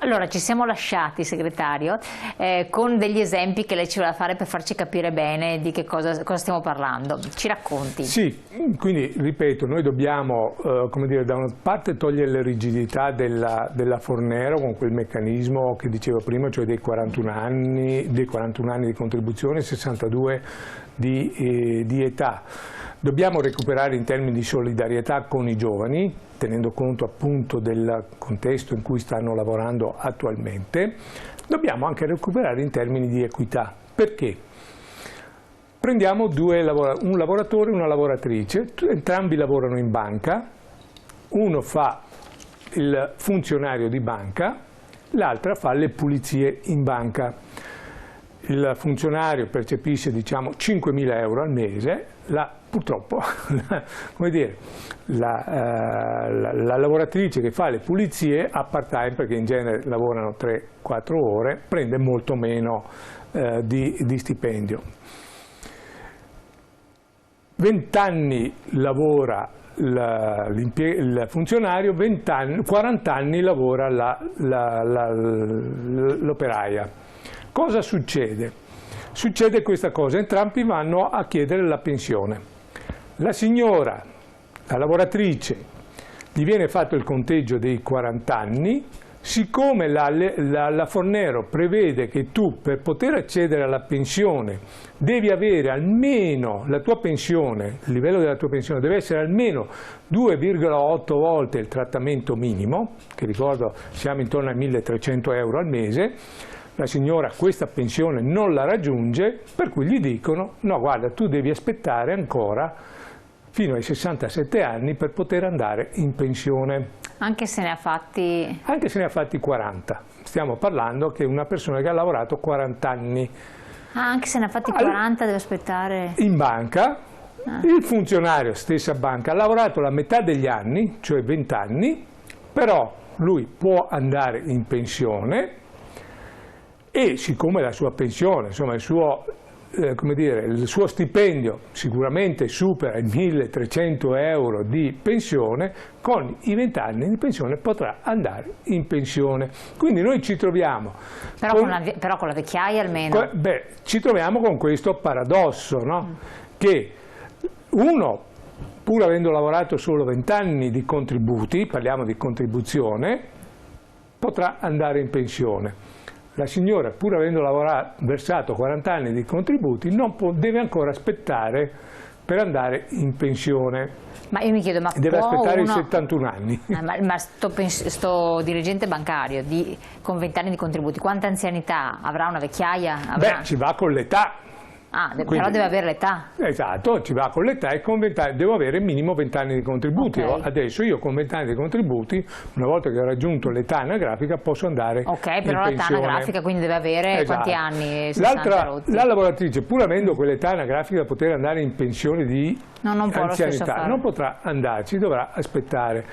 Allora, ci siamo lasciati, segretario, con degli esempi che lei ci voleva fare per farci capire bene di che cosa stiamo parlando. Ci racconti? Sì, quindi ripeto, noi dobbiamo, come dire, da una parte togliere le rigidità della Fornero con quel meccanismo che dicevo prima, cioè dei 41 anni di contribuzione e 62 di età. Dobbiamo recuperare in termini di solidarietà con i giovani, tenendo conto appunto del contesto in cui stanno lavorando attualmente. Dobbiamo anche recuperare in termini di equità. Perché? Prendiamo un lavoratore e una lavoratrice, entrambi lavorano in banca, uno fa il funzionario di banca, l'altra fa le pulizie in banca. Il funzionario percepisce, diciamo, 5.000 euro al mese, purtroppo come dire, la lavoratrice che fa le pulizie a part-time, perché in genere lavorano 3-4 ore, prende molto meno di stipendio. 20 anni lavora il funzionario, 40 anni lavora l'operaia. Cosa succede? Succede questa cosa, entrambi vanno a chiedere la pensione. La signora, la lavoratrice, gli viene fatto il conteggio dei 40 anni, siccome la Fornero prevede che tu per poter accedere alla pensione devi avere almeno la tua pensione, il livello della tua pensione deve essere almeno 2,8 volte il trattamento minimo, che ricordo siamo intorno ai 1.300 euro al mese. La signora questa pensione non la raggiunge, per cui gli dicono no, guarda, tu devi aspettare ancora fino ai 67 anni per poter andare in pensione. Anche se ne ha fatti? Anche se ne ha fatti 40. Stiamo parlando che una persona che ha lavorato 40 anni. Ah, anche se ne ha fatti 40 deve aspettare? In banca, il funzionario, stessa banca, ha lavorato la metà degli anni, cioè 20 anni, però lui può andare in pensione e siccome la sua pensione, insomma il suo stipendio sicuramente supera i 1.300 euro di pensione, con i 20 anni di pensione potrà andare in pensione. Quindi noi ci troviamo... Però con la vecchiaia almeno? Ci troviamo con questo paradosso, no? Che uno, pur avendo lavorato solo 20 anni di contributi, parliamo di contribuzione, potrà andare in pensione. La signora, pur avendo versato 40 anni di contributi, deve ancora aspettare per andare in pensione. Ma io mi chiedo, ma deve aspettare i 71 anni. Ma sto dirigente bancario con 20 anni di contributi, quanta anzianità avrà? Una vecchiaia? Ci va con l'età. Quindi, però deve avere l'età. Esatto, ci va con l'età e con 20 anni, devo avere minimo 20 anni di contributi. Okay. Adesso io con 20 anni di contributi, una volta che ho raggiunto l'età anagrafica, posso andare in pensione. Ok, però l'età anagrafica quindi deve avere quanti anni? La lavoratrice, pur avendo quell'età anagrafica da poter andare in pensione di anzianità, non potrà andarci, dovrà aspettare.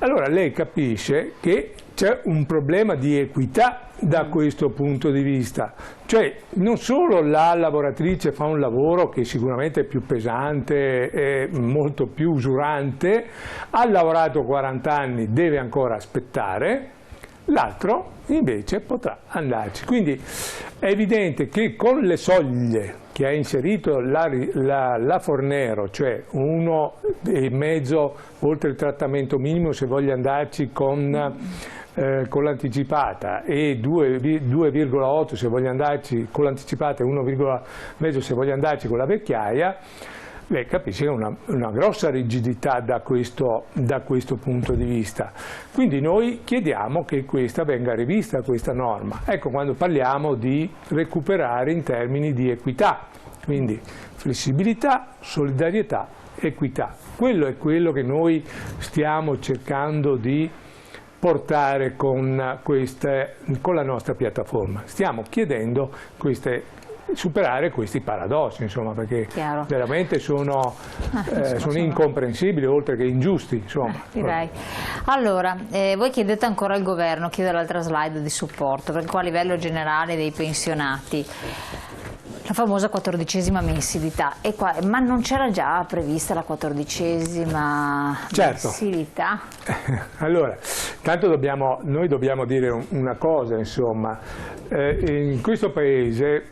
Allora lei capisce che c'è un problema di equità da questo punto di vista, cioè non solo la lavoratrice fa un lavoro che sicuramente è più pesante e molto più usurante, ha lavorato 40 anni, deve ancora aspettare, l'altro invece potrà andarci. Quindi è evidente che con le soglie che ha inserito la Fornero, cioè 1,5 oltre il trattamento minimo se voglia andarci con l'anticipata e 2,8 se voglio andarci con l'anticipata e 1,5 se voglio andarci con la vecchiaia, lei capisce che è una grossa rigidità da questo punto di vista. Quindi noi chiediamo che questa venga rivista, questa norma. Ecco, quando parliamo di recuperare in termini di equità, quindi flessibilità, solidarietà, equità. Quello è quello che noi stiamo cercando di portare con la nostra piattaforma. Stiamo chiedendo superare questi paradossi, insomma, perché veramente sono incomprensibili oltre che ingiusti, insomma. Direi. Allora, voi chiedete ancora al governo, chiedo l'altra slide di supporto, perché qua a livello generale dei pensionati La famosa 14ª mensilità, ma non c'era già prevista la 14ª mensilità? Allora, tanto noi dobbiamo dire una cosa, insomma, in questo paese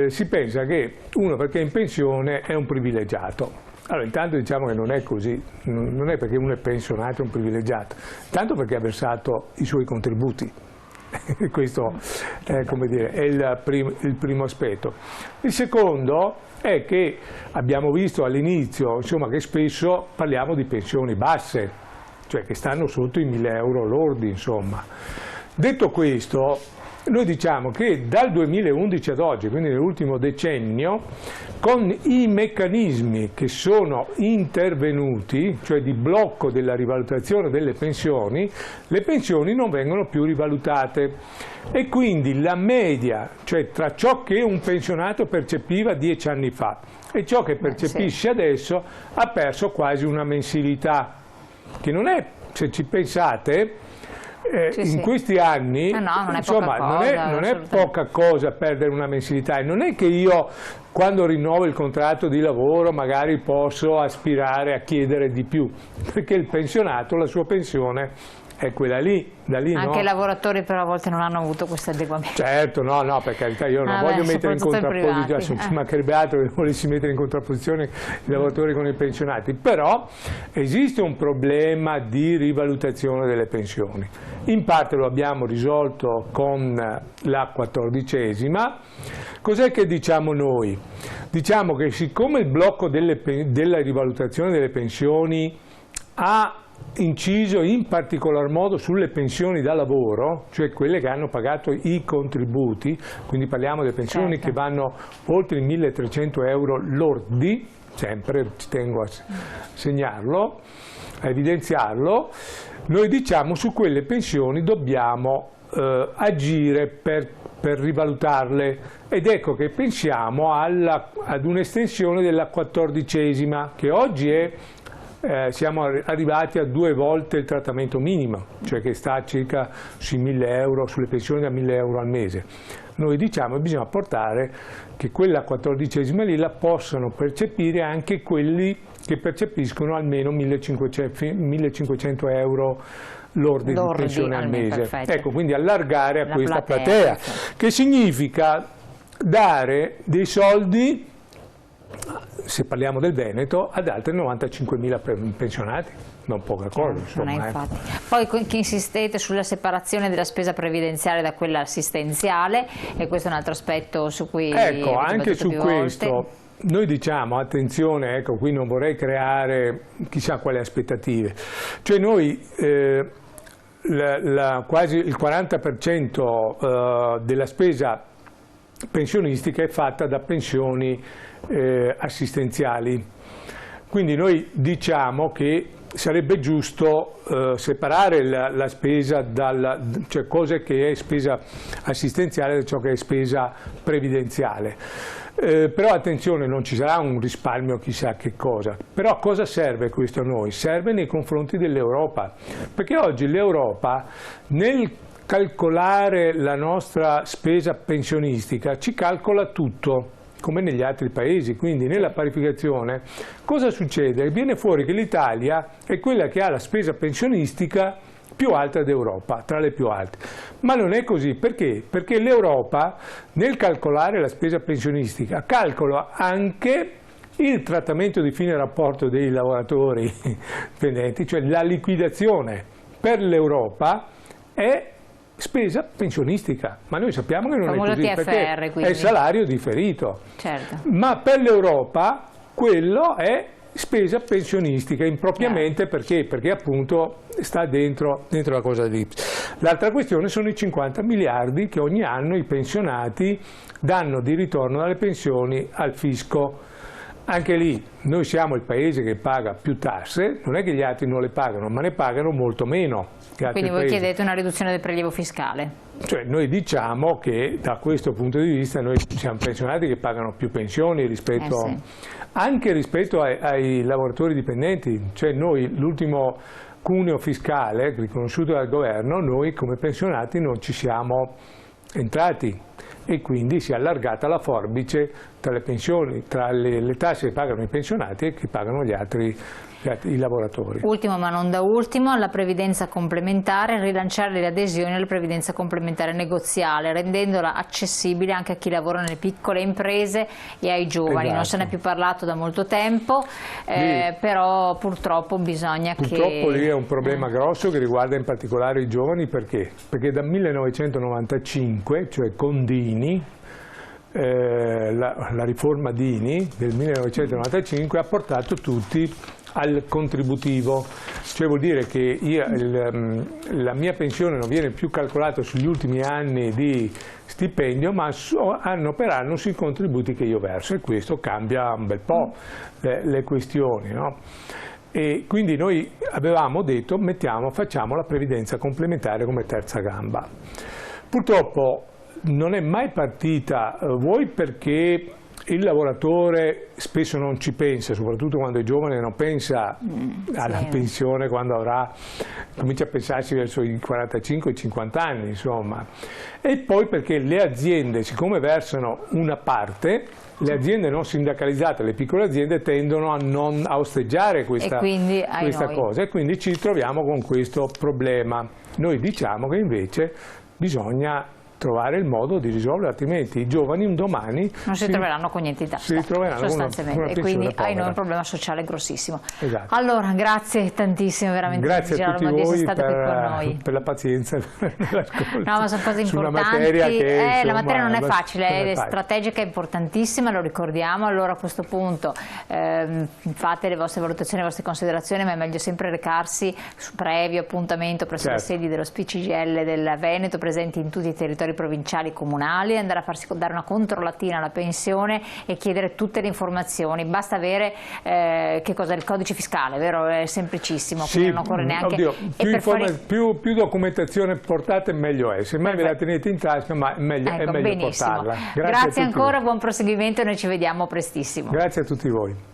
si pensa che uno perché è in pensione è un privilegiato. Allora, intanto diciamo che non è così, non è perché uno è pensionato è un privilegiato, tanto perché ha versato i suoi contributi. Questo come dire, è il primo aspetto. Il secondo è che abbiamo visto all'inizio, insomma, che spesso parliamo di pensioni basse, cioè che stanno sotto i 1.000 euro lordi, insomma. Detto questo, noi diciamo che dal 2011 ad oggi, quindi nell'ultimo decennio, con i meccanismi che sono intervenuti, cioè di blocco della rivalutazione delle pensioni, le pensioni non vengono più rivalutate e quindi la media, cioè tra ciò che un pensionato percepiva 10 anni fa e ciò che percepisce adesso, ha perso quasi una mensilità, che non è, se ci pensate, in questi anni, insomma, non è poca cosa perdere una mensilità, e non è che io quando rinnovo il contratto di lavoro magari posso aspirare a chiedere di più, perché il pensionato, la sua pensione è quella lì, da lì anche i lavoratori però a volte non hanno avuto questo adeguamento. Certo, no, per carità, io non voglio mettere in contrapposizione, ci mancherebbe altro che volessi mettere in contrapposizione i lavoratori con i pensionati, però esiste un problema di rivalutazione delle pensioni. In parte lo abbiamo risolto con la 14ª. Cos'è che diciamo noi? Diciamo che siccome il blocco della rivalutazione delle pensioni ha inciso in particolar modo sulle pensioni da lavoro, cioè quelle che hanno pagato i contributi, quindi parliamo delle pensioni che vanno oltre i 1.300 euro lordi, sempre ci tengo a segnarlo, a evidenziarlo, noi diciamo su quelle pensioni dobbiamo agire per rivalutarle, ed ecco che pensiamo ad un'estensione della 14ª, che oggi siamo arrivati a 2 volte il trattamento minimo, cioè che sta circa sui 1.000 euro, sulle pensioni da 1.000 euro al mese. Noi diciamo che bisogna portare che quella 14ª lì la possano percepire anche quelli che percepiscono almeno 1.500 euro lordi di pensione al mese. Perfetto. Ecco, quindi allargare a questa platea, che significa dare dei soldi, se parliamo del Veneto, ad altri 95.000 pensionati, non poca cosa, insomma. Infatti. Poi che insistete sulla separazione della spesa previdenziale da quella assistenziale, e questo è un altro aspetto su cui ecco, anche su questo noi diciamo, attenzione, ecco, qui non vorrei creare chissà quali aspettative, cioè noi quasi il 40% della spesa pensionistica è fatta da pensioni assistenziali, quindi noi diciamo che sarebbe giusto separare la spesa cioè cose che è spesa assistenziale da ciò che è spesa previdenziale. Però attenzione, non ci sarà un risparmio chissà che cosa, però cosa serve questo a noi? Serve nei confronti dell'Europa, perché oggi l'Europa nel calcolare la nostra spesa pensionistica ci calcola tutto, come negli altri paesi, quindi nella parificazione cosa succede? Viene fuori che l'Italia è quella che ha la spesa pensionistica più alta d'Europa, tra le più alte. Ma non è così, perché? Perché l'Europa nel calcolare la spesa pensionistica calcola anche il trattamento di fine rapporto dei lavoratori dipendenti, cioè la liquidazione per l'Europa è spesa pensionistica, ma noi sappiamo che non è così, TFR, perché quindi. è salario differito, certo. Ma per l'Europa quello è spesa pensionistica impropriamente, perché appunto sta dentro la cosa dell'INPS. L'altra questione sono i 50 miliardi che ogni anno i pensionati danno di ritorno dalle pensioni al fisco. Anche lì noi siamo il paese che paga più tasse, non è che gli altri non le pagano, ma ne pagano molto meno che altri Quindi voi paesi. chiedete una riduzione del prelievo fiscale? Cioè noi diciamo che da questo punto di vista noi siamo pensionati che pagano più pensioni rispetto anche rispetto ai lavoratori dipendenti, cioè noi l'ultimo cuneo fiscale riconosciuto dal governo, noi come pensionati non ci siamo entrati, e quindi si è allargata la forbice tra le pensioni, tra le tasse che pagano i pensionati e che pagano gli altri i lavoratori. Ultimo ma non da ultimo, la previdenza complementare, rilanciare le adesioni alla previdenza complementare negoziale, rendendola accessibile anche a chi lavora nelle piccole imprese e ai giovani. Esatto. Non se ne è più parlato da molto tempo, però purtroppo bisogna Purtroppo lì è un problema grosso che riguarda in particolare i giovani, perché? Perché dal 1995, cioè con Dini, la riforma Dini del 1995 ha portato tutti al contributivo, cioè vuol dire che la mia pensione non viene più calcolata sugli ultimi anni di stipendio, ma anno per anno sui contributi che io verso, e questo cambia un bel po' le questioni, no? E quindi noi avevamo detto facciamo la previdenza complementare come terza gamba. Purtroppo non è mai partita, vuoi perché il lavoratore spesso non ci pensa, soprattutto quando è giovane, non pensa alla pensione quando comincia a pensarci verso i 45 50 anni, insomma. E poi perché le aziende, siccome versano una parte, le aziende non sindacalizzate, le piccole aziende tendono a osteggiare questa cosa, e quindi ci troviamo con questo problema. Noi diciamo che invece bisogna trovare il modo di risolvere, altrimenti i giovani un domani non si troveranno con niente in tasca, sostanzialmente, e quindi hai un problema sociale grossissimo. Esatto. Allora, grazie tantissimo, veramente. Grazie a tutti voi per la pazienza. No, ma sono cose importanti. La materia non è facile, è strategica, è importantissima, lo ricordiamo. Allora a questo punto fate le vostre valutazioni, le vostre considerazioni, ma è meglio sempre recarsi su previo appuntamento presso le sedi dello SPCGIL del Veneto, presenti in tutti i territori provinciali, comunali, andare a farsi dare una controllatina alla pensione e chiedere tutte le informazioni. Basta avere che cosa, il codice fiscale, vero? È semplicissimo, quindi non occorre neanche. Più documentazione portate meglio è, semmai ve la tenete in tasca, ma è meglio portarla. Grazie ancora, buon proseguimento e noi ci vediamo prestissimo. Grazie a tutti voi.